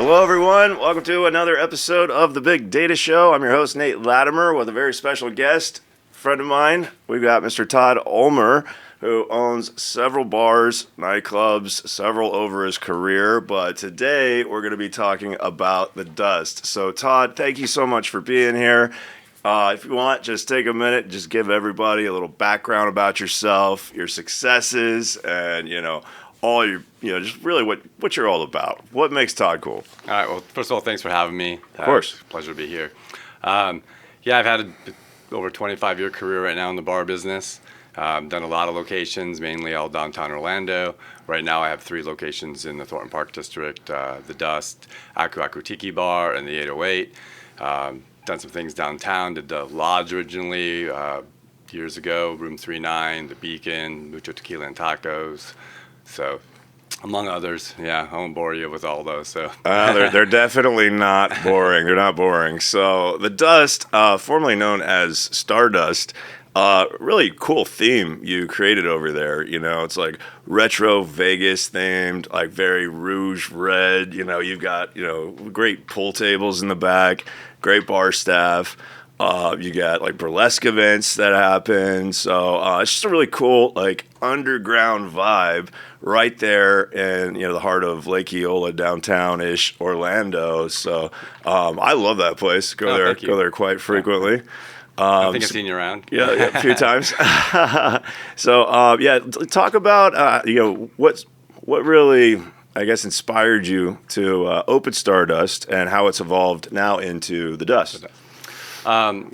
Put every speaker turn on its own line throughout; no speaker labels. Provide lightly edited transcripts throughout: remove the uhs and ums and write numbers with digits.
Hello, everyone. Welcome to another episode of The Big Data Show. I'm your host, Nate Latimer, with a very special guest, friend of mine. We've got Mr. Todd Ulmer, who owns several bars, nightclubs, several over his career. But today, we're going to be talking about the dust. So, Todd, thank you so much for being here. If you want, just take a minute, just give everybody a little background about yourself, your successes, and, all your, just really what you're all about. What makes Todd cool?
All right. Well, first of all, thanks for having me.
Of course.
It's a pleasure to be here. I've had over 25-year career right now in the bar business. Done a lot of locations, mainly all downtown Orlando. Right now, I have 3 locations in the Thornton Park District: the Dust, Aku Aku Tiki Bar, and the 808. Done some things downtown. Did the Lodge originally years ago, Room 39, the Beacon, Mucho Tequila and Tacos. So, among others, I won't bore you with all those. So
they're definitely not boring. They're not boring. So the Dust, formerly known as Stardust, really cool theme you created over there. It's like retro Vegas themed, like very rouge red. You've got great pool tables in the back, great bar staff. You got like burlesque events that happen. So it's just a really cool like underground vibe right there in the heart of Lake Eola, downtown-ish Orlando. So I love that place. Go there quite frequently.
I think I've seen you around.
Yeah, a few times. So talk about what really, I guess, inspired you to open Stardust and how it's evolved now into the Dust.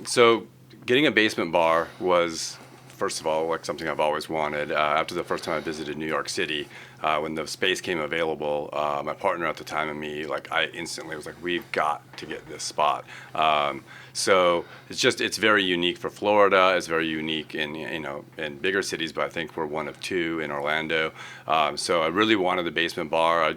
So getting a basement bar was, first of all, like something I've always wanted. After the first time I visited New York City, when the space came available, my partner at the time and me, I instantly was like, we've got to get this spot. So it's very unique for Florida. It's very unique in bigger cities, but I think we're one of 2 in Orlando. So I really wanted the basement bar.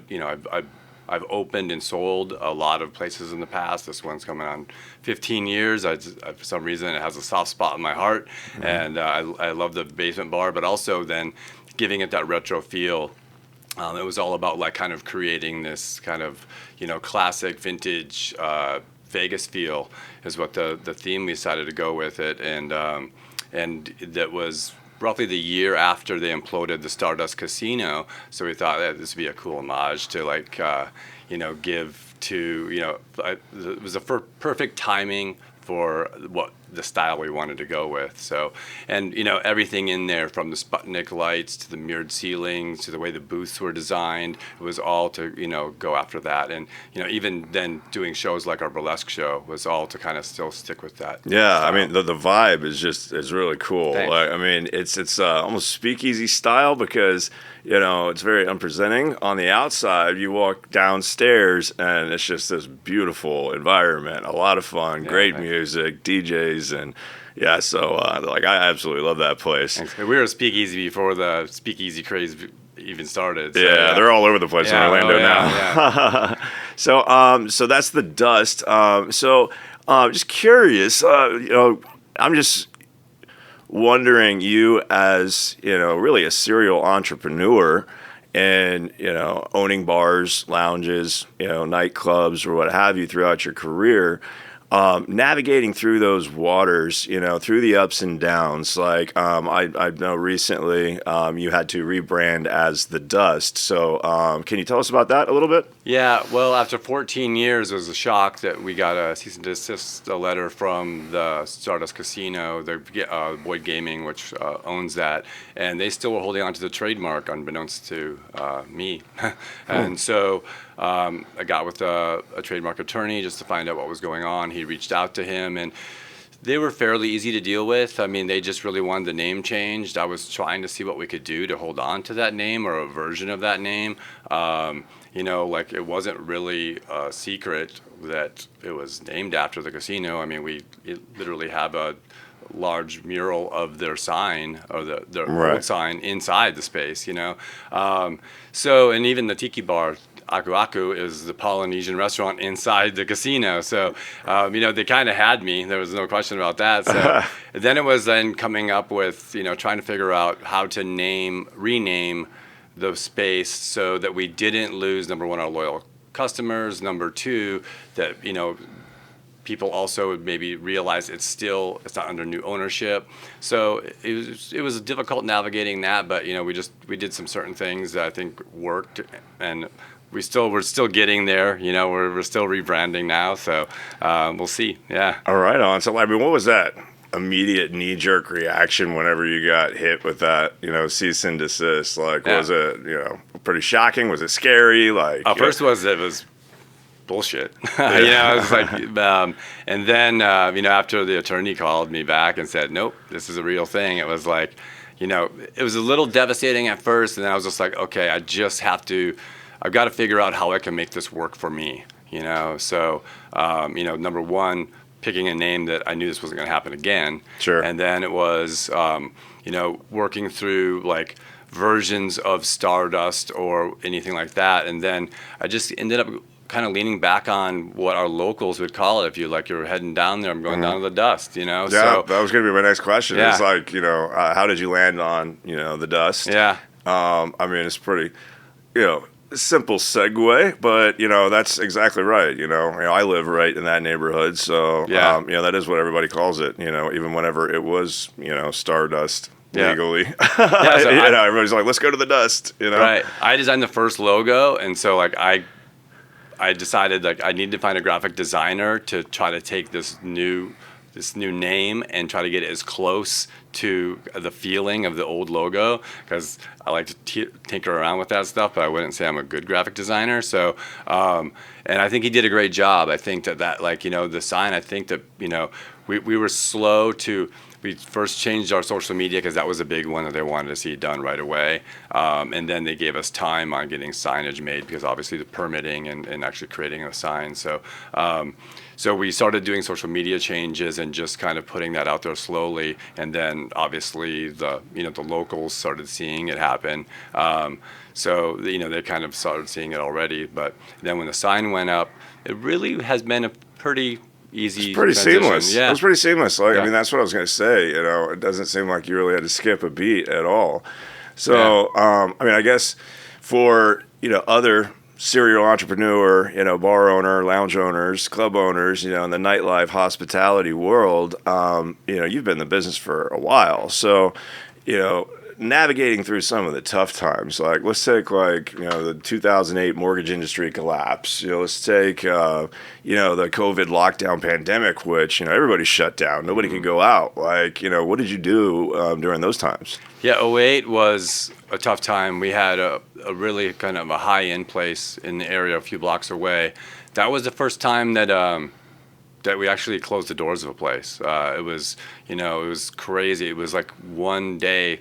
I've opened and sold a lot of places in the past. This one's coming on 15 years. For some reason, it has a soft spot in my heart, and I love the basement bar. But also then giving it that retro feel. It was all about kind of creating this kind of classic vintage Vegas feel is what the theme we decided to go with it, and that was roughly the year after they imploded the Stardust Casino. So we thought that this would be a cool homage to give to, it was a perfect timing for what the style we wanted to go with. So, and everything in there, from the Sputnik lights to the mirrored ceilings to the way the booths were designed, it was all to go after that. And even then doing shows like our burlesque show was all to kind of still stick with that.
Yeah,
style.
I mean the vibe is really cool. It's almost speakeasy style because it's very unpresenting. On the outside, you walk downstairs and it's just this beautiful environment, a lot of fun, great music, DJs. And I absolutely love that place.
We were a speakeasy before the speakeasy craze even started. So,
they're all over the place in Orlando now. So that's the Dust. Just curious, I'm just wondering, you as really a serial entrepreneur and owning bars, lounges, nightclubs or what have you throughout your career. Navigating through those waters, through the ups and downs. I know recently you had to rebrand as the Dust. So can you tell us about that a little bit?
Yeah, well, after 14 years, it was a shock that we got a cease and desist letter from the Stardust Casino, the Boyd Gaming, which owns that, and they still were holding on to the trademark unbeknownst to me. And so I got with a trademark attorney just to find out what was going on. He reached out to him, and they were fairly easy to deal with. I mean, they just really wanted the name changed. I was trying to see what we could do to hold on to that name or a version of that name. It wasn't really a secret that it was named after the casino. I mean, we literally have a large mural of their sign or their old sign inside the space, and even the Tiki Bar, Aku Aku, is the Polynesian restaurant inside the casino. So, they kind of had me. There was no question about that. So then it was coming up with, trying to figure out how to rename the space so that we didn't lose, number one, our loyal customers. Number two, that people also would maybe realize it's not under new ownership. So it was difficult navigating that, but we did some certain things that I think worked, and we're still getting there. We're still rebranding now, so we'll see. Yeah.
All right, on. So, I mean, what was that immediate knee-jerk reaction whenever you got hit with that, cease and desist? Like, was it, pretty shocking? Was it scary? Like,
first it was bullshit. It was like, and then, after the attorney called me back and said, nope, this is a real thing. It was like, it was a little devastating at first, and then I was just like, okay, I've got to figure out how I can make this work for me, So, number one, picking a name that I knew this wasn't going to happen again.
Sure.
And then it was, working through like versions of Stardust or anything like that. And then I just ended up kind of leaning back on what our locals would call it. If you're heading down there, I'm going down to the dust,
Yeah,
So,
that was going to be my next question.
Yeah.
It's like, how did you land on, the dust?
Yeah.
I mean, it's pretty, simple segue, but that's exactly right. I live right in that neighborhood, so
Yeah.
that is what everybody calls it. Even whenever it was Stardust
Yeah.
legally,
Yeah, so
everybody's like, let's go to the dust.
Right. I designed the first logo, and so like I decided like I need to find a graphic designer to try to take this new name and try to get it as close to the feeling of the old logo, because I like to tinker around with that stuff, but I wouldn't say I'm a good graphic designer. So, and I think he did a great job. I think that like, the sign, I think that, we were slow to, we first changed our social media because that was a big one that they wanted to see done right away. And then they gave us time on getting signage made because obviously the permitting and actually creating a sign. So we started doing social media changes and just kind of putting that out there slowly. And then obviously the locals started seeing it happen. So they kind of started seeing it already. But then when the sign went up, it really has been a pretty easy.
It's pretty
transition.
seamless.
Yeah.
It was pretty seamless. Like,
Yeah.
I mean, that's what I was going to say. It doesn't seem like you really had to skip a beat at all. So, I mean, I guess for, other serial entrepreneur, bar owner, lounge owners, club owners, in the nightlife hospitality world, you've been in the business for a while. So, navigating through some of the tough times, like let's take the 2008 mortgage industry collapse. Let's take the COVID lockdown pandemic, which everybody shut down, nobody could go out. Like what did you do during those times?
Yeah, '08 was a tough time. We had a really kind of a high-end place in the area, a few blocks away. That was the first time that we actually closed the doors of a place. It was crazy. It was like one day.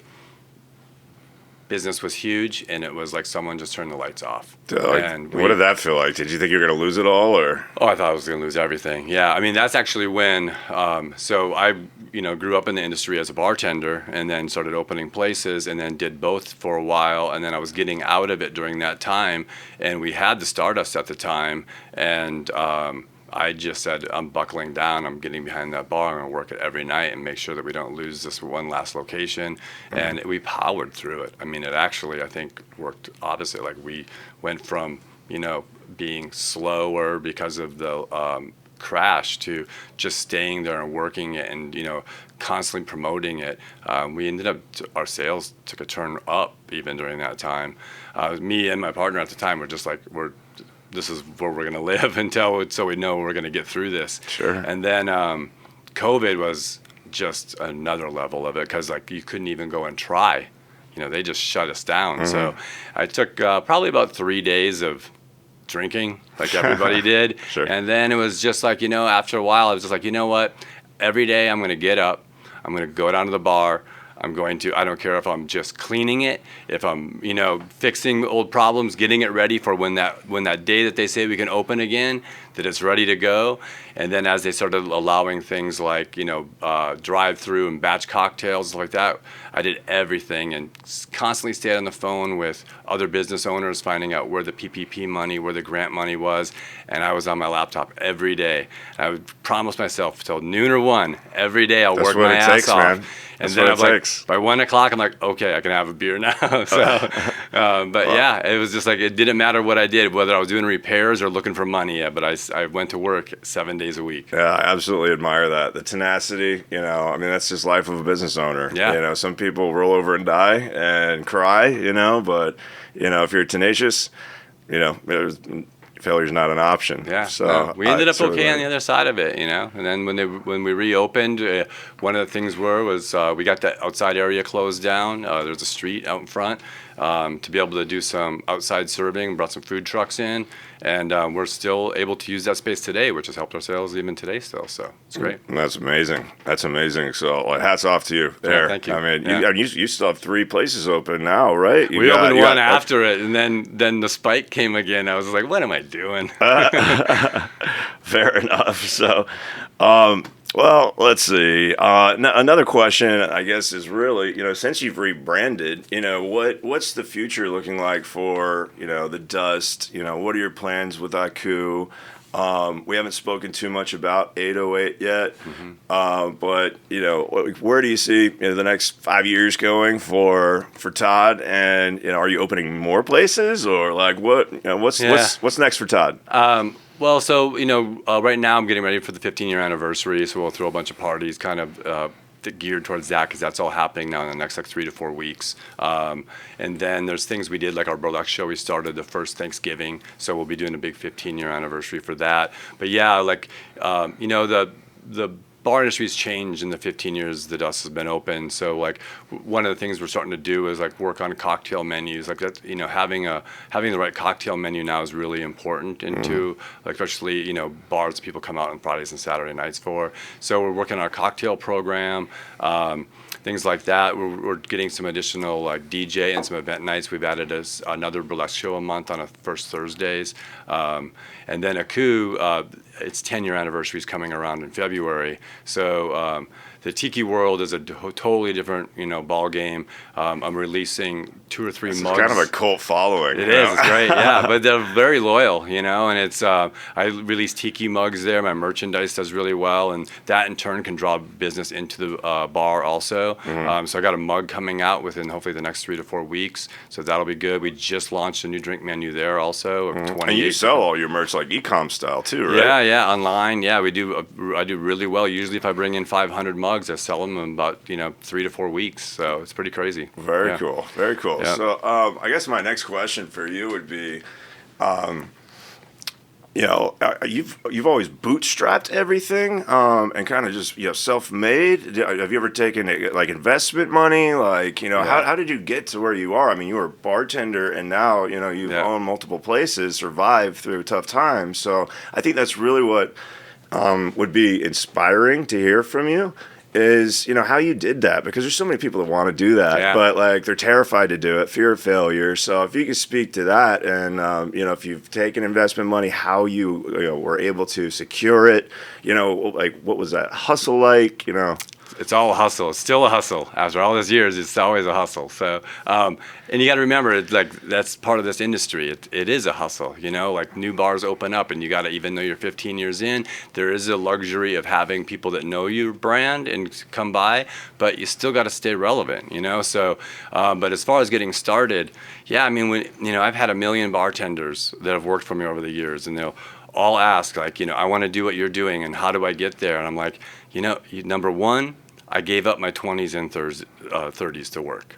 Business was huge, and it was like someone just turned the lights off.
What did that feel like? Did you think you were going to lose it all, or?
Oh, I thought I was going to lose everything. Yeah, I mean that's actually when. So I, grew up in the industry as a bartender, and then started opening places, and then did both for a while, and then I was getting out of it during that time, and we had the Stardust at the time, and. I just said, I'm buckling down. I'm getting behind that bar. I'm going to work it every night and make sure that we don't lose this one last location. Mm-hmm. And we powered through it. I mean, it actually, I think, worked opposite. Like we went from, being slower because of the crash to just staying there and working it and, constantly promoting it. We ended up, our sales took a turn up even during that time. Me and my partner at the time were just like, this is where we're going to live so we know we're going to get through this.
Sure.
And then COVID was just another level of it because like you couldn't even go and try. They just shut us down. Mm-hmm. So I took probably about 3 days of drinking like everybody did.
Sure.
And then it was just like, after a while, I was just like, you know what? Every day I'm going to get up. I'm going to go down to the bar. I don't care if I'm just cleaning it, if I'm, fixing old problems, getting it ready for when that day that they say we can open again, that it's ready to go. And then as they started allowing things like, drive-through and batch cocktails, like that, I did everything and constantly stayed on the phone with other business owners, finding out where the PPP money, where the grant money was. And I was on my laptop every day. I would promise myself till noon or 1 every day I'll work my ass off.
Man.
And then I'm like, by 1 o'clock, I'm like, okay, I can have a beer now. It was just like, it didn't matter what I did, whether I was doing repairs or looking for money. But I went to work 7 days a week.
Yeah, I absolutely admire that. The tenacity, that's just life of a business owner.
Yeah.
Some people roll over and die and cry, but, if you're tenacious, failure's not an option.
Yeah.
So
we ended up okay on the other side of it, And then when we reopened, one of the things was we got that outside area closed down. There's a street out in front to be able to do some outside serving. Brought some food trucks in, and we're still able to use that space today, which has helped our sales even today still. So it's great.
That's amazing. So hats off to you there.
Yeah, thank you.
I mean, you still have 3 places open now, right?
We opened one after it, and then the spike came again. I was like, what am I doing?
Fair enough. So, well, let's see. Another question, I guess, is really, since you've rebranded, what's the future looking like for, the Dust? What are your plans with Aku? We haven't spoken too much about 808 yet, but where do you see the next 5 years going for Todd? And are you opening more places, or like what's next for Todd?
Well, so right now I'm getting ready for the 15-year anniversary, so we'll throw a bunch of parties, kind of geared towards that, because that's all happening now in the next 3 to 4 weeks. And then there's things we did, like our burlesque show. We started the first Thanksgiving, so we'll be doing a big 15-year anniversary for that. But yeah, the bar industry's changed in the 15 years the Dust has been open. So one of the things we're starting to do is work on cocktail menus. That, having the right cocktail menu now is really important into especially bars people come out on Fridays and Saturday nights for. So we're working on our cocktail program. Things like that. We're getting some additional DJ and some event nights. We've added another burlesque show a month on first Thursdays. And then Aku, its 10-year anniversary is coming around in February. So the Tiki world is a totally different, ball game. I'm releasing 2 or 3 mugs.
It's kind of a cult following.
It is. It's great. Yeah, but they're very loyal, and it's. I release Tiki mugs there. My merchandise does really well, and that in turn can draw business into the bar also. So I got a mug coming out within hopefully the next 3 to 4 weeks. So that'll be good. We just launched a new drink menu there also.
And you sell all your merch e-com style too, right?
Yeah, online. Yeah, we do. I do really well. Usually, if I bring in 500 mugs, I sell them in about 3 to 4 weeks. So it's pretty crazy.
Very cool. Very cool.
Yeah.
So I guess my next question for you would be, you've always bootstrapped everything and kind of just self-made. Have you ever taken investment money? How did you get to where you are? I mean, you were a bartender, and now you've owned multiple places, survived through tough times. So I think that's really what would be inspiring to hear from you. Is how you did that, because there's so many people that want to do that, but they're terrified to do it, fear of failure. So if you could speak to that, and if you've taken investment money, how you were able to secure it, what was that hustle like?
It's all a hustle. It's still a hustle. After all these years, it's always a hustle. So, and you got to remember, that's part of this industry. It is a hustle. New bars open up, and you got to, even though you're 15 years in, there is a luxury of having people that know your brand and come by, but you still got to stay relevant. So, but as far as getting started, I've had 1 million bartenders that have worked for me over the years, and they'll all ask, I want to do what you're doing, and how do I get there? And I'm like, number one, I gave up my 20s and 30s to work.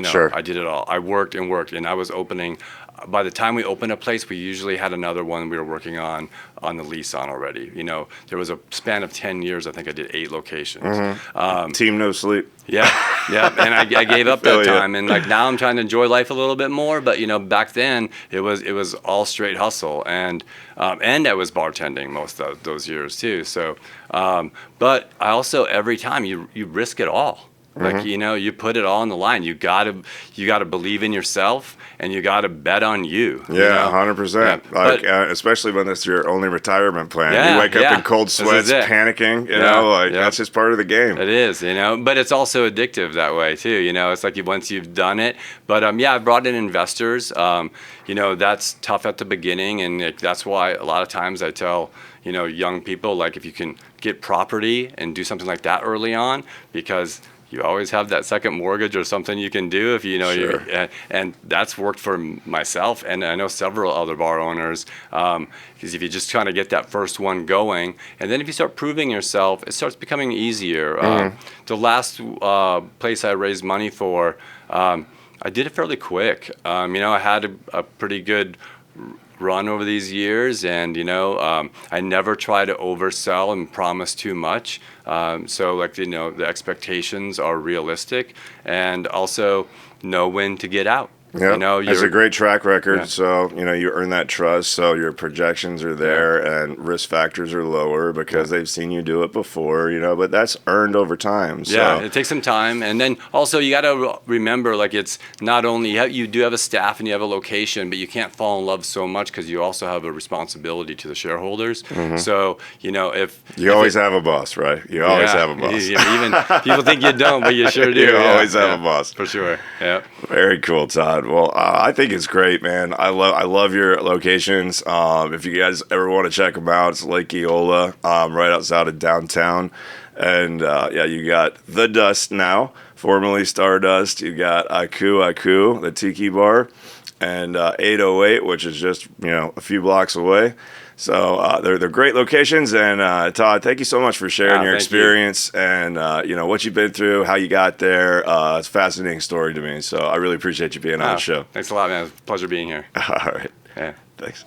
Sure.
I did it all. I worked, and I was opening. By the time we opened a place, we usually had another one we were working on the lease on already. There was a span of 10 years. I think I did 8 locations.
Team No Sleep.
Yeah, and I gave up that time, and now I'm trying to enjoy life a little bit more. But back then it was all straight hustle, and I was bartending most of those years too. So, but I also, every time you risk it all. Like, you know, you put it all on the line. You gotta believe in yourself, and you gotta bet on you.
Yeah, 100%.
Yeah,
Like, especially when it's your only retirement plan.
Yeah,
You wake up in cold sweats, panicking. You know, like that's just part of the game.
It is, you know, but it's also addictive that way too. You know, it's like once you've done it. But yeah, I've brought in investors. You know, that's tough at the beginning, and that's why a lot of times I tell, you know, young people, like, if you can get property and do something like that early on, because you always have that second mortgage or something you can do if you know
Sure.
and that's worked for myself, and I know several other bar owners, because if you just kind of get that first one going, and then if you start proving yourself, it starts becoming easier. The last place I raised money for, I did it fairly quick. You know, I had a pretty good run over these years, and you know, I never try to oversell and promise too much, so, like, you know, the expectations are realistic, and also know when to get out.
Yeah,
you know,
it's a great track record.
Yeah.
So, you know, you earn that trust. So your projections are there, and risk factors are lower because they've seen you do it before. You know, but that's earned over time. So.
Yeah, it takes some time, and then also you got to remember, like, it's not only you do have a staff and you have a location, but you can't fall in love so much because you also have a responsibility to the shareholders. So, you know, if
you always have a boss, right? You always have a boss.
Even people think you don't, but you sure do.
You always have a boss,
for sure. Yeah.
Very cool, Todd. Well, I think it's great, man. I love your locations. If you guys ever want to check them out, it's Lake Eola, right outside of downtown. And yeah, you got The Dust now, formerly Stardust. You got Aku, the Tiki bar, and 808, which is just, you know, a few blocks away. So they're great locations, and Todd, thank you so much for sharing your experience and you know, what you've been through, how you got there. It's a fascinating story to me, so I really appreciate you being on the show.
Thanks a lot, man. It's a pleasure being here.
All right.
Yeah.
Thanks.